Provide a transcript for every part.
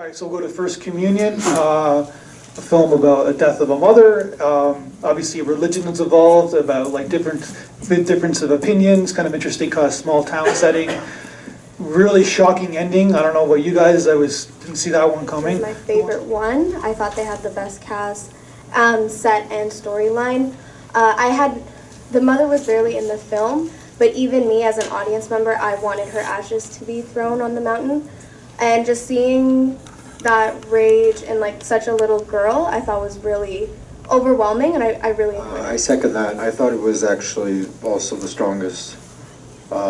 All right, so we'll go to First Communion, a film about a death of a mother. Obviously, religion has evolved about like difference of opinions. Kind of interesting, kind of small town setting. Really shocking ending. I don't know about you guys. Didn't see that one coming. This is my favorite one. I thought they had the best cast, set, and storyline. The mother was barely in the film, but even me as an audience member, I wanted her ashes to be thrown on the mountain. And just seeing that rage in like such a little girl, I thought was really overwhelming, and I really enjoyed it. I second that. I thought it was actually also the strongest.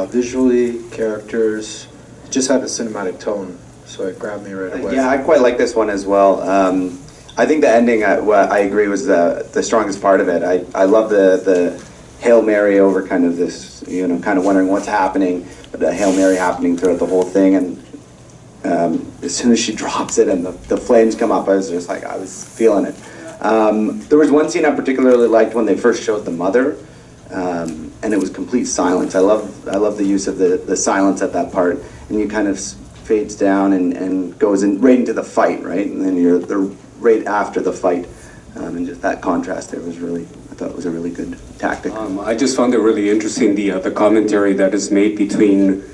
Visually, characters, it just had a cinematic tone, so it grabbed me right away. Yeah, I quite like this one as well. I think the ending, I agree, was the strongest part of it. I love the Hail Mary over kind of this, kind of wondering what's happening, but the Hail Mary happening throughout the whole thing, and as soon as she drops it and the flames come up, I was feeling it. There was one scene I particularly liked when they first showed the mother, and it was complete silence. I love the use of the silence at that part, and you kind of fades down and goes right into the fight, right? And then they're right after the fight, and just that contrast there was I thought it was a really good tactic. I just found it really interesting, the commentary that is made between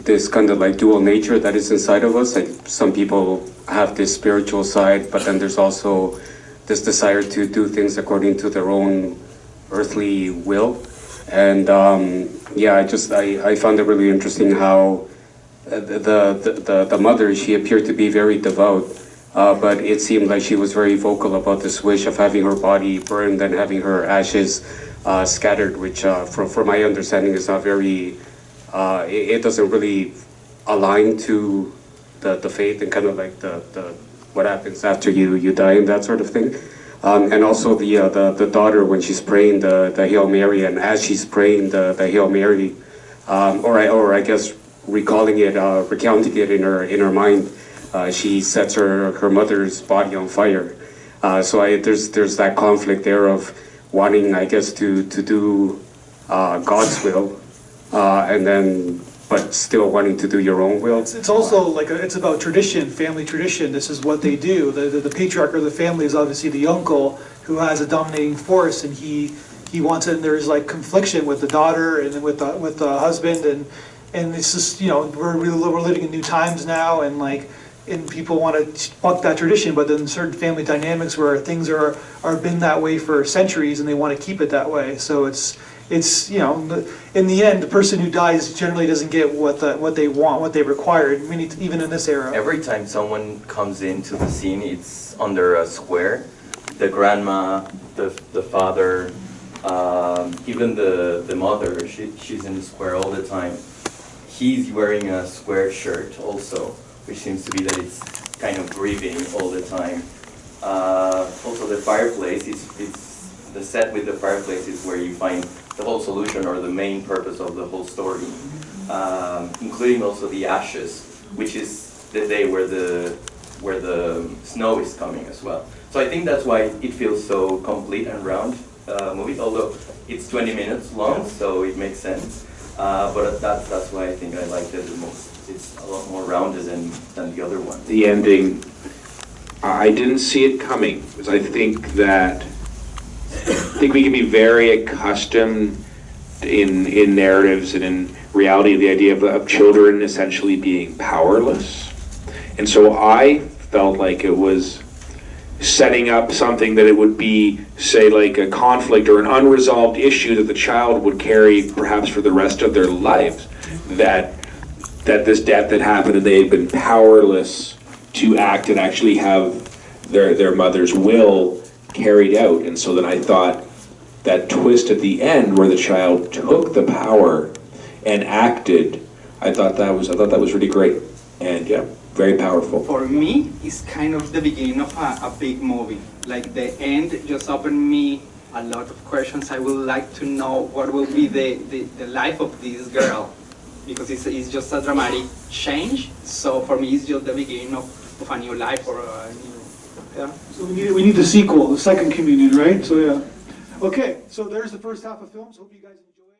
this kind of like dual nature that is inside of us. Like some people have this spiritual side, but then there's also this desire to do things according to their own earthly will. And I found it really interesting how the mother, she appeared to be very devout, but it seemed like she was very vocal about this wish of having her body burned and having her ashes scattered, which from my understanding is not very, it doesn't really align to the faith and kind of like the what happens after you die and that sort of thing. And also the daughter, when she's praying the Hail Mary, and as she's praying the Hail Mary, or I guess recounting it in her mind, she sets her mother's body on fire. There's that conflict there of wanting, I guess, to do God's will, and then but still wanting to do your own will. It's also like it's about tradition, family tradition. This is what they do. The patriarch of the family is obviously the uncle who has a dominating force, and he wants it. And there's like confliction with the daughter and with the husband, and it's just we're living in new times now, and people want to buck that tradition, but then certain family dynamics where things are been that way for centuries, and they want to keep it that way. So it's in the end, the person who dies generally doesn't get what they want, what they require, even in this era. Every time someone comes into the scene, it's under a square. The grandma, the father, even the mother, she's in the square all the time. He's wearing a square shirt also, which seems to be that it's kind of grieving all the time. Also the fireplace, it's the set with the fireplace is where you find the whole solution or the main purpose of the whole story, including also the ashes, which is the day where the snow is coming as well. So I think that's why it feels so complete and round movie, although it's 20 minutes long, so it makes sense. But that's why I think I liked it the most. It's a lot more rounded than the other one. The ending, I didn't see it coming, because I think we can be very accustomed in narratives and in reality the idea of children essentially being powerless. And so I felt like it was setting up something that it would be, say, like a conflict or an unresolved issue that the child would carry perhaps for the rest of their lives. That this death had happened and they had been powerless to act and actually have their mother's will carried out. And so then I thought that twist at the end where the child took the power and acted, I thought that was really great, and yeah, very powerful. For me, it's kind of the beginning of a big movie. Like the end just opened me a lot of questions. I would like to know what will be the life of this girl, because it's just a dramatic change. So for me, it's just the beginning of a new life or a new. Yeah. So we need the sequel, the Second Communion, right? So yeah. Okay, so there's the first half of films. Hope you guys enjoy.